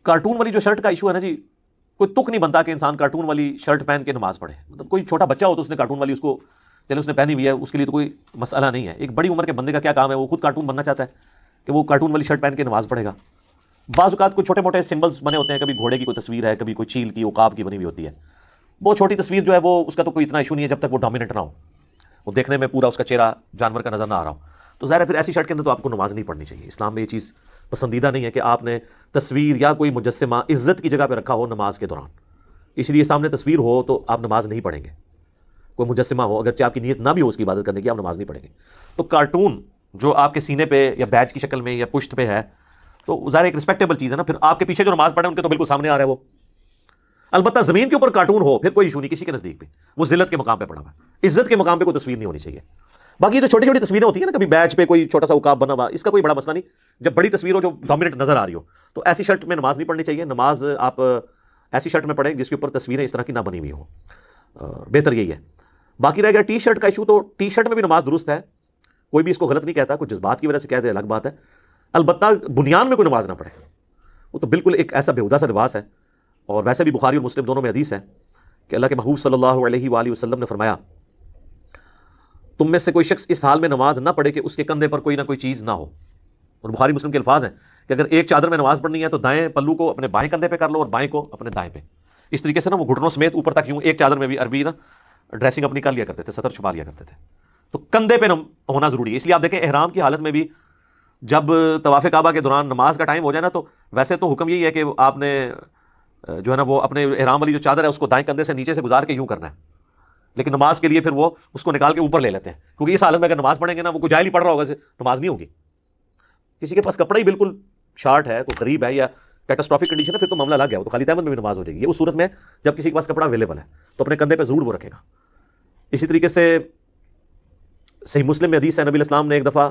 Cartoon والی جو shirt کا ایشو ہے نا جی، کوئی تک نہیں بنتا کہ انسان کارٹون والی شرٹ پہن کے نماز پڑھے. مطلب کوئی چھوٹا بچہ ہو تو اس نے کارٹون والی اس کو چلے اس نے پہنی ہوئی ہے، اس کے لیے تو کوئی مسئلہ نہیں ہے. ایک بڑی عمر کے بندے کا کیا کام ہے، وہ خود کارٹون بننا چاہتا ہے کہ وہ کارٹون والی شرٹ پہن کے نماز پڑھے گا. بعض اوقات کوئی چھوٹے موٹے سمبلس بنے ہوتے ہیں، کبھی گھوڑے کی کوئی تصویر ہے، کبھی کوئی چیل کی عقاب کی بنی ہوئی ہوتی ہے. بہت چھوٹی تصویر جو ہے وہ اس کا تو کوئی اتنا ایشو نہیں ہے جب تک وہ ڈومیننٹ نہ ہو، وہ دیکھنے میں پورا اس کا چہرہ جانور کا نظر نہ آ رہا ہو. تو ظاہر ہے پھر ایسی شرٹ کے اندر تو آپ کو نماز نہیں پڑھنی چاہیے. اسلام میں یہ چیز پسندیدہ نہیں ہے کہ آپ نے تصویر یا کوئی مجسمہ عزت کی جگہ پہ رکھا ہو نماز کے دوران. اس لیے سامنے تصویر ہو تو آپ نماز نہیں پڑھیں گے. کوئی مجسمہ ہو، اگرچہ آپ کی نیت نہ بھی ہو اس کی عبادت کرنے کی، آپ نماز نہیں پڑھیں گے. تو کارٹون جو آپ کے سینے پہ یا بیج کی شکل میں یا پشت پہ ہے تو ظاہر ایک رسپیکٹیبل چیز ہے نا. پھر آپ کے پیچھے جو نماز پڑھے ان کے تو بالکل سامنے آ رہا ہے وہ. البتہ زمین کے اوپر کارٹون ہو پھر کوئی ایشو نہیں کسی کے نزدیک پہ، وہ ذلت کے مقام پہ پڑا ہوا ہے. عزت کے مقام پہ کوئی تصویر نہیں ہونی چاہیے. باقی جو چھوٹی چھوٹی تصویریں ہوتی ہیں نا، کبھی بیچ پہ کوئی چھوٹا سا عقاب بنا ہوا، اس کا کوئی بڑا مسئلہ نہیں. جب بڑی تصویر ہو جو ڈومیننٹ نظر آ رہی ہو تو ایسی شرٹ میں نماز نہیں پڑھنی چاہیے. نماز آپ ایسی شرٹ میں پڑھیں جس کے اوپر تصویریں اس طرح کی نہ بنی ہوئی ہوں، بہتر یہی ہے. باقی رہ گیا ٹی شرٹ کا ایشو، تو ٹی شرٹ میں بھی نماز درست ہے، کوئی بھی اس کو غلط نہیں کہتا. کچھ جذبات کی وجہ سے کہتے ہیں الگ بات ہے. البتہ بنیان میں کوئی نماز نہ پڑھے، وہ تو بالکل ایک ایسا بےہودہ سا لباس ہے. اور ویسے بھی بخاری اور مسلم دونوں میں حدیث ہے کہ اللہ کے محبوب صلی اللہ علیہ وآلہ وسلم نے فرمایا، تم میں سے کوئی شخص اس حال میں نماز نہ پڑھے کہ اس کے کندھے پر کوئی نہ کوئی چیز نہ ہو. اور بخاری مسلم کے الفاظ ہیں کہ اگر ایک چادر میں نماز پڑھنی ہے تو دائیں پلو کو اپنے بائیں کندھے پہ کر لو اور بائیں کو اپنے دائیں پہ. اس طریقے سے نا وہ گھٹنوں سمیت اوپر تک یوں ایک چادر میں بھی عربی نا ڈریسنگ اپنی کر لیا کرتے تھے، سطر چھپا لیا کرتے تھے. تو کندھے پہ ہونا ضروری ہے. اس لیے آپ دیکھیں احرام کی حالت میں بھی جب طواف کعبہ کے دوران نماز کا ٹائم ہو جائے نا، تو ویسے تو حکم یہی ہے کہ آپ نے جو ہے نا وہ اپنے احرام والی جو چادر ہے اس کو دائیں کندھے سے نیچے سے گزار کے یوں کرنا ہے. لیکن نماز کے لیے پھر وہ اس کو نکال کے اوپر لے لیتے ہیں، کیونکہ اس حالت میں اگر نماز پڑھیں گے نا، وہ کوئی جاہل ہی پڑھ رہا ہوگا نماز نہیں ہوگی. کسی کے پاس کپڑا ہی بالکل شارٹ ہے، کوئی غریب ہے یا کیٹاسٹرافک کنڈیشن ہے، پھر تو معاملہ لگ گیا. تو خالی تہمت میں بھی نماز ہو جائے گی. یہ اس صورت میں جب کسی کے پاس کپڑا اویلیبل ہے تو اپنے کندھے پہ ضرور وہ رکھے گا. اسی طریقے سے صحیح مسلم میں حدیث ہے، نبی الاسلام نے ایک دفعہ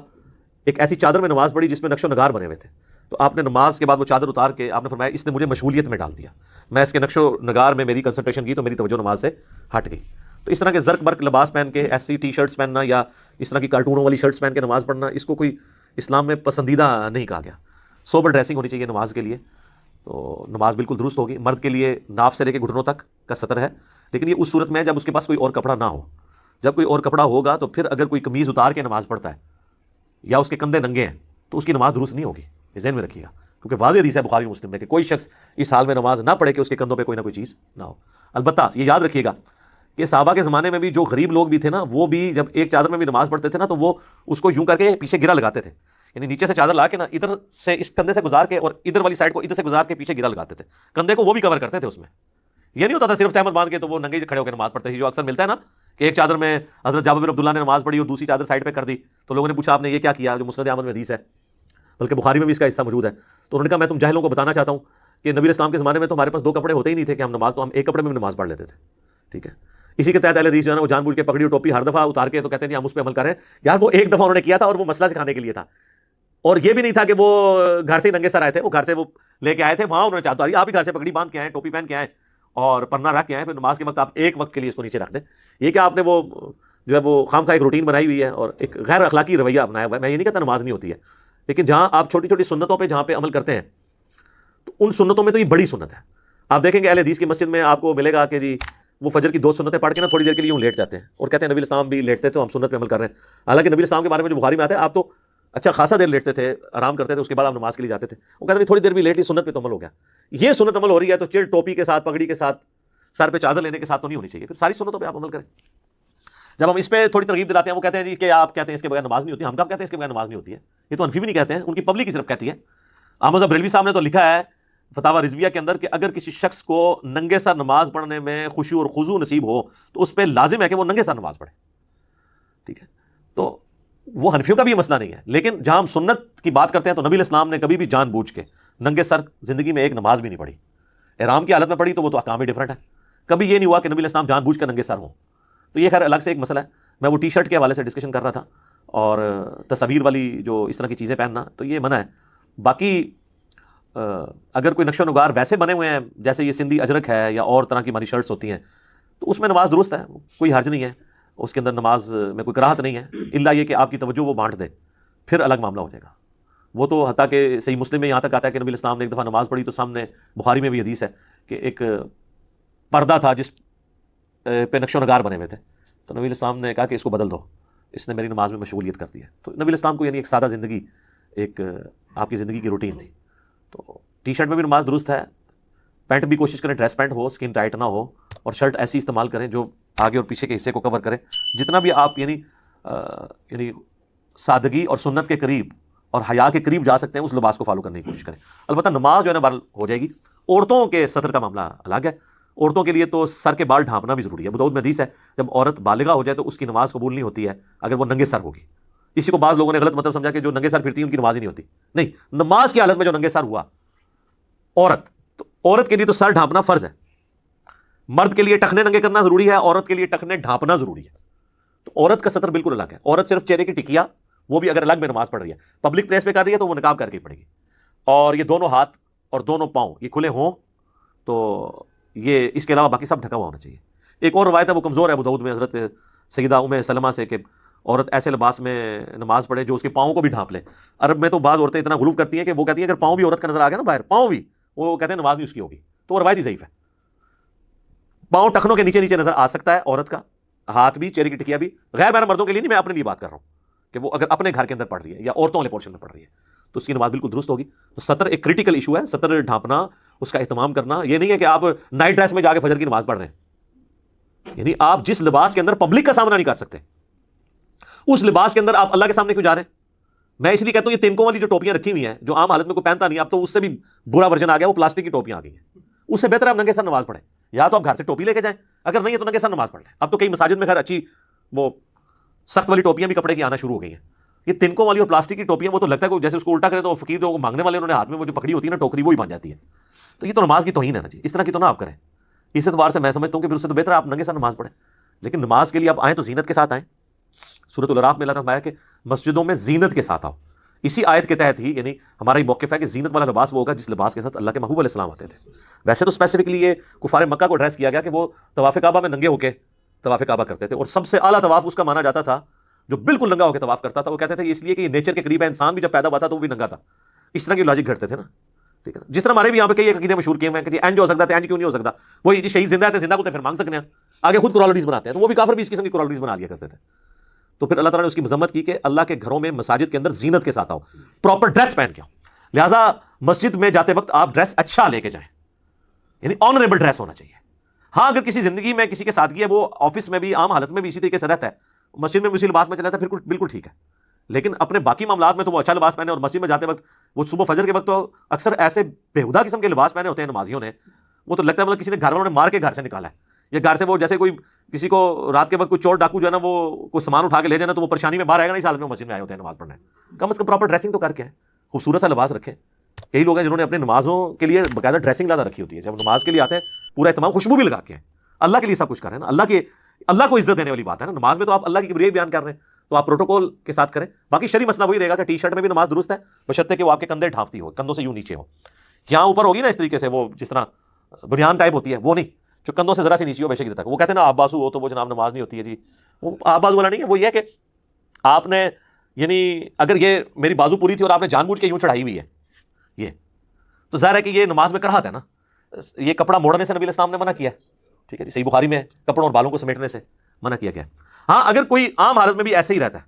ایک ایسی چادر میں نماز پڑھی جس میں نقش و نگار بنے ہوئے تھے. تو آپ نے نماز کے بعد وہ چادر اتار کے آپ نے فرمایا اس نے مجھے مشغولیت میں ڈال دیا، میں اس کے نقش و نگار میں میری کنسنٹریشن کی تو میری توجہ نماز سے ہٹ گئی. تو اس طرح کے زرق برق لباس پہن کے ایسی ٹی شرٹس پہننا یا اس طرح کی کارٹونوں والی شرٹس پہن کے نماز پڑھنا، اس کو کوئی اسلام میں پسندیدہ نہیں کہا گیا. سوبر ڈریسنگ ہونی چاہیے نماز کے لیے، تو نماز بالکل درست ہوگی. مرد کے لیے ناف سے لے کے گھٹنوں تک کا سطر ہے، لیکن یہ اس صورت میں ہے جب اس کے پاس کوئی اور کپڑا نہ ہو. جب کوئی اور کپڑا ہوگا تو پھر اگر کوئی قمیض اتار کے نماز پڑھتا ہے یا اس کے کندھے ننگے ہیں تو اس کی نماز درست نہیں ہوگی. یہ ذہن میں رکھیے گا، کیونکہ واضح حدیث ہے بخاری مسلم میں کہ کوئی شخص اس حال میں نماز نہ پڑھے کہ اس کے کندھوں پہ کوئی نہ کوئی چیز نہ ہو. البتہ یہ یاد رکھیے گا کہ صحابہ کے زمانے میں بھی جو غریب لوگ بھی تھے نا، وہ بھی جب ایک چادر میں بھی نماز پڑھتے تھے نا تو وہ اس کو یوں کر کے پیچھے گرا لگاتے تھے. یعنی نیچے سے چادر لا کے نا ادھر سے اس کندھے سے گزار کے اور ادھر والی سائڈ کو ادھر سے گزار کے پیچھے گرا لگاتے تھے. کندھے کو وہ بھی کور کرتے تھے. اس میں یہ نہیں ہوتا تھا صرف تہمت باندھ کے تو وہ ننگے کھڑے ہو کے نماز پڑھتے تھے، جو اکثر ملتا ہے نا کہ ایک چادر میں حضرت جابر بن عبداللہ نے نماز پڑھی اور دوسری چادر سائڈ پہ کر دی. تو لوگوں نے پوچھا آپ نے یہ کیا کیا، جو مسند احمد میں حدیث ہے، بلکہ بخاری میں بھی اس کا حصہ موجود ہے. تو انہوں نے کہا میں تم جاہلوں کو بتانا چاہتا ہوں کہ نبی اسلام کے زمانے میں تو ہمارے پاس دو کپڑے ہوتے ہی نہیں تھے کہ ہم ایک کپڑے میں بھی نماز پڑھ لیتے تھے. ٹھیک ہے، اسی کے تحت اہل حدیث جو ہے نا وہ جان بوجھ کے پگڑی اور ٹوپی ہر دفعہ اتار کے تو کہتے ہیں ہم اس پہ عمل کر رہے ہیں. یار وہ ایک دفعہ انہوں نے کیا تھا اور وہ مسئلہ سکھانے کے لیے تھا، اور یہ بھی نہیں تھا کہ وہ گھر سے ننگے سر آئے تھے. وہ گھر سے وہ لے کے آئے تھے، وہاں انہوں نے چاہتا آپ ہی گھر سے پگڑی باندھ کے آئے، ٹوپی پہن کے آئے اور پرنا رکھ کے آئے، پھر نماز کے وقت آپ ایک وقت کے لیے اس کو نیچے رکھ دیں. یہ کہ آپ نے وہ جو ہے وہ خام خواہ ایک روٹین بنائی ہوئی ہے اور ایک غیر اخلاقی رویہ اپنایا ہوا ہے. میں یہ نہیں کہتا نماز نہیں ہوتی ہے، لیکن جہاں آپ چھوٹی چھوٹی سنتوں پہ جہاں پہ عمل کرتے ہیں تو ان سنتوں میں تو یہ بڑی سنت ہے. آپ دیکھیں گے اہل حدیث کی مسجد میں آپ کو ملے گا کہ جی وہ فجر کی 2 سنتیں پڑھ کے نا تھوڑی دیر کے لیے یوں لیٹ جاتے ہیں اور کہتے ہیں نبی الاسلام بھی لیٹتے تھے، ہم سنت پہ عمل کر رہے ہیں. حالانکہ نبی الاسلام کے بارے میں جو بخاری میں آتا ہے آپ تو اچھا خاصا دیر لیٹتے تھے، آرام کرتے تھے، اس کے بعد آپ نماز کے لیے جاتے تھے. وہ کہتے ہیں تھوڑی دیر بھی لیٹ لی، سنت پہ تو عمل ہو گیا. یہ سنت عمل ہو رہی ہے تو چڑ ٹوپی کے ساتھ، پگڑی کے ساتھ، سر پہ چادر لینے کے ساتھ تو نہیں ہونی چاہیے. پھر ساری سنتوں پہ آپ عمل کریں. جب ہم اس پہ تھوڑی ترغیب دلاتے ہیں وہ کہتے ہیں جی کہ آپ کہتے ہیں اس کے بغیر نماز نہیں ہوتی. ہم کب کہتے ہیں اس کے بغیر نماز نہیں ہوتی ہے؟ یہ تو انفی بھی نہیں کہتے ہیں، ان کی پبلک ہی صرف کہتی ہے. احمد بریلوی صاحب نے تو لکھا ہے فتاوی رضویہ کے اندر کہ اگر کسی شخص کو ننگے سر نماز پڑھنے میں خشوع اور خضوع نصیب ہو تو اس پہ لازم ہے کہ وہ ننگے سر نماز پڑھے. ٹھیک ہے، تو وہ حنفیوں کا بھی یہ مسئلہ نہیں ہے. لیکن جہاں ہم سنت کی بات کرتے ہیں تو نبی الاسلام نے کبھی بھی جان بوجھ کے ننگے سر زندگی میں ایک نماز بھی نہیں پڑھی. احرام کی حالت میں پڑھی تو وہ تو احکام ہی ڈفرنٹ ہے. کبھی یہ نہیں ہوا کہ نبی الاسلام جان بوجھ کر ننگے سر ہوں. تو یہ خیر الگ سے ایک مسئلہ ہے. میں وہ ٹی شرٹ کے حوالے سے ڈسکشن کر رہا تھا، اور تصاویر والی جو اس طرح کی چیزیں پہننا تو یہ منع ہے. باقی اگر کوئی نقش و نگار ویسے بنے ہوئے ہیں جیسے یہ سندھی اجرک ہے یا اور طرح کی ہماری شرٹس ہوتی ہیں تو اس میں نماز درست ہے، کوئی حرج نہیں ہے، اس کے اندر نماز میں کوئی کراہت نہیں ہے، الا یہ کہ آپ کی توجہ وہ بانٹ دے، پھر الگ معاملہ ہو جائے گا. وہ تو حتیٰ کہ صحیح مسلم میں یہاں تک آتا ہے کہ نبی علیہ السلام نے ایک دفعہ نماز پڑھی تو سامنے، بخاری میں بھی حدیث ہے کہ ایک پردہ تھا جس پہ نقش و نگار بنے ہوئے تھے، تو نبی علیہ السلام نے کہا کہ اس کو بدل دو، اس نے میری نماز میں مشغولیت کر دی ہے. تو نبی علیہ السلام کو یعنی ایک سادہ زندگی، ایک آپ کی زندگی کی روٹین تھی. تو ٹی شرٹ میں بھی نماز درست ہے، پینٹ بھی کوشش کریں ڈریس پینٹ ہو، اسکن ٹائٹ نہ ہو، اور شرٹ ایسی استعمال کریں جو آگے اور پیچھے کے حصے کو کور کرے. جتنا بھی آپ یعنی سادگی اور سنت کے قریب اور حیا کے قریب جا سکتے ہیں اس لباس کو فالو کرنے کی کوشش کریں. البتہ نماز جو ہے نا بال ہو جائے گی. عورتوں کے سطر کا معاملہ الگ ہے. عورتوں کے لیے تو سر کے بال ڈھانپنا بھی ضروری ہے. ابو داؤد میں حدیث ہے جب عورت بالغہ ہو جائے تو اس کی نماز قبول نہیں ہوتی ہے اگر وہ ننگے سر ہوگی. اسی کو بعض لوگوں نے غلط مطلب سمجھا کہ جو ننگے سر پھرتی ہیں ان کی نماز ہی نہیں ہوتی. نہیں، نماز کی حالت میں جو ننگے سر ہوا عورت، تو عورت کے لیے تو سر ڈھانپنا فرض ہے. مرد کے لیے ٹخنے ننگے کرنا ضروری ہے، عورت کے لیے ٹخنے ڈھانپنا ضروری ہے. تو عورت کا سطر بالکل الگ ہے. عورت صرف چہرے کی ٹکیا، وہ بھی اگر الگ میں نماز پڑھ رہی ہے، پبلک پلیس پہ کر رہی ہے تو وہ نقاب کر کے پڑھے گی. اور یہ دونوں ہاتھ اور دونوں پاؤں یہ کھلے ہوں تو یہ اس کے علاوہ باقی سب ڈھکا ہوا ہونا چاہیے. ایک اور روایت ہے وہ کمزور ہے ابو داؤد میں حضرت سیدہ ام سلمہ سے کہ عورت ایسے لباس میں نماز پڑھے جو اس کے پاؤں کو بھی ڈھانپ لے. عرب میں تو بعض عورتیں اتنا غلو کرتی ہیں کہ وہ کہتی ہیں اگر پاؤں بھی عورت کا نظر آ گیا نا باہر، پاؤں بھی، وہ کہتے ہیں نماز نہیں اس کی ہوگی. تو وہ روایت ہی ضعیف ہے. پاؤں ٹخنوں کے نیچے نیچے نظر آ سکتا ہے عورت کا، ہاتھ بھی، چہرے کی ٹکیا بھی. غیر محرم مردوں کے لیے نہیں، میں اپنے لیے بات کر رہا ہوں کہ وہ اگر اپنے گھر کے اندر پڑھ رہی ہے یا عورتوں والے پورشن میں پڑھ رہی ہے تو اس کی نماز بالکل درست ہوگی. تو سطر ایک کریٹیکل ایشو ہے. سطر ڈھانپنا، اس کا اہتمام کرنا، یہ نہیں ہے کہ آپ نائٹ ڈریس میں جا کے فجر کی نماز پڑھ رہے ہیں. یعنی آپ جس لباس کے اندر پبلک کا سامنا نہیں کر سکتے اس لباس کے اندر آپ اللہ کے سامنے کیوں جا رہے ہیں؟ میں اس لیے کہتا ہوں یہ تنکوں والی جو ٹوپیاں رکھی ہوئی ہیں جو عام حالت میں کوئی پہنتا نہیں، اب تو اس سے بھی برا ورژن آ گیا، وہ پلاسٹک کی ٹوپیاں آ گئی ہیں. اس سے بہتر ہے آپ ننگے سر نماز پڑھیں. یا تو آپ گھر سے ٹوپی لے کے جائیں، اگر نہیں ہے تو ننگے سر نماز پڑھ لیں. اب تو کئی مساجد میں خیر اچھی وہ سخت والی ٹوپیاں بھی کپڑے کی آنا شروع ہو گئی ہیں. یہ تنکوں والی اور پلاسٹک کی ٹوپیاں وہ تو لگتا ہے کہ جیسے اس کو الٹا کرے تو فقیر جو مانگنے والے انہوں نے ہاتھ میں وہ جو پکڑی ہوتی ہے نا ٹوکری، وہی بن جاتی ہے. تو یہ تو نماز کی توہین ہے نا جی. اس طرح کی تو نہ آپ کریں. اس اعتبار سے میں سمجھتا ہوں کہ پھر اس سے تو بہتر ہے آپ ننگے سر نماز پڑھیں. لیکن نماز کے لیے آپ آئیں تو زینت کے ساتھ آئیں. سورۃ الاعراف میں اللہ تعالیٰ نے فرمایا کہ مسجدوں میں زینت کے ساتھ آؤ. اسی آیت کے تحت ہی یعنی ہمارا یہ موقف ہے کہ زینت والا لباس وہ ہوگا جس لباس کے ساتھ اللہ کے محبوب علیہ السلام آتے تھے. ویسے تو اسپیسیفکلی یہ کفار مکہ کو ایڈریس کیا گیا کہ وہ طواف کعبہ میں ننگے ہو کے طواف کعبہ کرتے تھے، اور سب سے اعلیٰ طواف اس کا مانا جاتا تھا جو بالکل ننگا ہو کے طواف کرتا تھا. وہ کہتے تھے اس لیے کہ یہ نیچر کے قریب ہے، انسان بھی جب پیدا ہوا تھا تو وہ بھی ننگا تھا. اس طرح کی لاجک گھڑتے تھے نا. ٹھیک ہے، جس طرح ہمارے بھی یہاں پہ کئی عقیدے مشہور کیے ہوئے ہیں کہ جی اینج ہو سکتا ہے، اینج کیوں نہیں ہو سکتا؟ وہی جی شہید زندہ ہے تو زندہ کو تو پھر مانگ سکتے ہیں، آگے خود کورالٹیز بناتے ہیں. تو وہ بھی کافر بھی اس قسم کی کورالٹیز بنا لیا کرتے تھے. تو پھر اللہ تعالیٰ نے اس کی مذمت کی کہ اللہ کے گھروں میں مساجد کے اندر زینت کے ساتھ آؤ، پراپر ڈریس پہن کے آؤ. لہٰذا مسجد میں جاتے وقت آپ ڈریس اچھا لے کے جائیں، یعنی آنریبل ڈریس ہونا چاہیے. ہاں اگر کسی زندگی میں کسی کے سادگی ہے، وہ آفس میں بھی عام حالت میں بھی اسی طریقے سے رہتا ہے، مسجد میں بھی اسی لباس میں چلا جاتا ہے، پھر بالکل ٹھیک ہے. لیکن اپنے باقی معاملات میں تو وہ اچھا لباس پہنے، اور مسجد میں جاتے وقت وہ صبح فجر کے وقت تو اکثر ایسے بےہودہ قسم کے لباس پہنے ہوتے ہیں نمازیوں نے، وہ تو لگتا ہے مطلب کسی نے گھر والوں نے مار کے گھر سے نکالا ہے، یا گھر سے وہ جیسے کوئی کسی کو رات کے وقت کوئی چور ڈاکو جو ہے نا وہ کوئی سامان اٹھا کے لے جانا تو وہ پریشانی میں باہر آئے گا. نہیں، حالت میں مسجد میں آئے ہوتے ہیں نماز پڑھنے. کم از کم پراپر ڈریسنگ تو کر کے خوبصورت سا لباس رکھیں. کئی لوگ ہیں جنہوں نے اپنی نمازوں کے لیے باقاعدہ ڈریسنگ زیادہ رکھی ہوتی ہے. جب نماز کے لیے آتے ہیں پورا اہتمام، خوشبو بھی لگا کے ہیں. اللہ کے لیے سب کچھ کر رہے ہیں نا، اللہ کو عزت دینے والی بات ہے نا. نماز میں تو آپ اللہ کی کبریائی بیان کر رہے ہیں تو آپ پروٹوکول کے ساتھ کریں. باقی شرعی مسئلہ وہی رہے گا کہ ٹی شرٹ میں بھی نماز درست ہے بشرطے کہ وہ آپ کے کندھے ڈھانپتی ہو، کندھوں سے یوں نیچے ہو. یہاں اوپر ہوگی نا اس طریقے سے، وہ جس طرح بنیان ٹائپ ہوتی ہے وہ نہیں، جو کندھوں سے ذرا سی نیچے ہو بے شک تک. وہ کہتے ہیں نا آپ بازو ہو تو وہ جناب نماز نہیں ہوتی ہے جی. وہ آپ بازو والا نہیں ہے. وہ یہ ہے کہ آپ نے یعنی اگر یہ میری بازو پوری تھی اور آپ نے جان بوجھ کے یوں چڑھائی ہوئی ہے یہ، تو ظاہر ہے کہ یہ نماز میں کراہت ہے نا. یہ کپڑا موڑنے سے نبی علیہ السلام نے منع کیا ہے. ٹھیک ہے جی، صحیح بخاری میں کپڑوں اور بالوں کو سمیٹنے سے منع کیا گیا. ہاں اگر کوئی عام حالت میں بھی ایسے ہی رہتا ہے،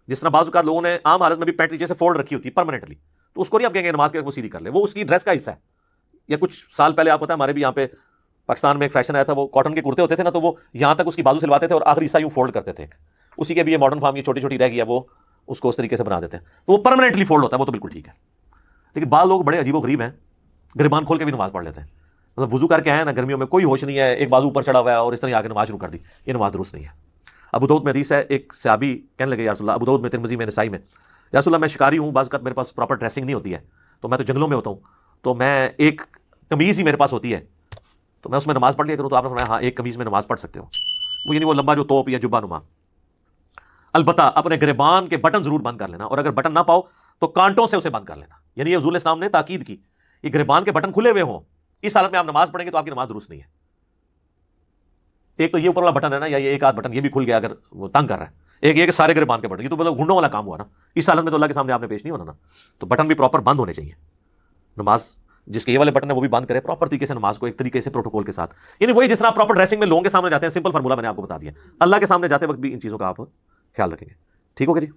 جس طرح بعض اوقات لوگوں نے عام حالت میں بھی پینٹ نیچے سے فولڈ رکھی ہوتی ہے پرماننٹلی، تو اس کو نہیں آپ کہیں گے نماز کے وہ سیدھی کر لے، وہ اس کی ڈریس کا حصہ ہے. یا کچھ سال پہلے آپ پتہ ہے ہمارے بھی یہاں پہ پاکستان میں ایک فیشن آیا تھا، وہ کاٹن کے کرتے ہوتے تھے نا، تو وہ یہاں تک اس کی بازو سلواتے تھے اور آخری حصہ یوں فولڈ کرتے تھے. اسی کے بھی یہ ماڈرن فارم یہ چھوٹی چھوٹی رہ گیا، وہ اس کو اس طریقے سے بنا دیتے ہیں تو وہ پرماننٹلی فولڈ ہوتا ہے. وہ تو بالکل ٹھیک ہے. لیکن بعض لوگ بڑے عجیب و غریب ہیں، گریبان کھول کے بھی نماز پڑھ لیتے ہیں. مطلب وضو کر کے آئے نا، گرمیوں میں کوئی ہوش نہیں ہے، ایک بازو اوپر چڑھا ہوا ہے اور اس طرح آگے نماز شروع کر دی. یہ نماز درست نہیں ہے. ابو داؤد میں حدیث ہے، ایک صحابی کہنے لگے یا رسول اللہ، ابو داؤد میں، ترمذی میں، نسائی میں، یا رسول اللہ میں شکاری ہوں، بعض اوقات میرے پاس پراپر ڈریسنگ نہیں ہوتی ہے، تو میں تو جنگلوں میں ہوتا ہوں، تو میں ایک قمیض ہی میرے پاس ہوتی ہے، تو میں اس میں نماز پڑھ لیا کروں. تو آپ نے فرمایا ہاں ایک قمیض میں نماز پڑھ سکتے ہو. وہ یعنی وہ لمبا جو توپ یا جبہ نما. البتہ اپنے گریبان کے بٹن ضرور بند کر لینا، اور اگر بٹن نہ پاؤ تو کانٹوں سے اسے بند کر لینا. یعنی یہ حضور علیہ السلام نے تاکید کی، یہ گریبان کے بٹن کھلے ہوئے ہوں، اس حالت میں آپ نماز پڑھیں گے تو آپ کی نماز درست نہیں ہے. ایک تو یہ اوپر والا بٹن ہے نا، یا یہ ایک آدھ بٹن یہ بھی کھل گیا اگر وہ تنگ کر رہا ہے، ایک یہ کہ سارے گرے باندھ کے پڑھنا، یہ تو مطلب گھنڈوں والا کام ہوا نا، اس حالت میں تو اللہ کے سامنے آپ نے پیش نہیں ہونا نا. تو بٹن بھی پراپر بند ہونے چاہیے. نماز جس کے یہ والے بٹن ہے وہ بھی بند کرے پراپر طریقے سے نماز کو، ایک طریقے سے پروٹوکول کے ساتھ. یعنی وہی جس طرح پراپر ڈریسنگ میں لوگوں کے سامنے جاتے ہیں، سمپل فارمولا میں نے آپ کو بتا دیا. اللہ کے سامنے جاتے وقت بھی ان چیزوں کا آپ خیال رکھیں گے. ٹھیک ہوگا جی.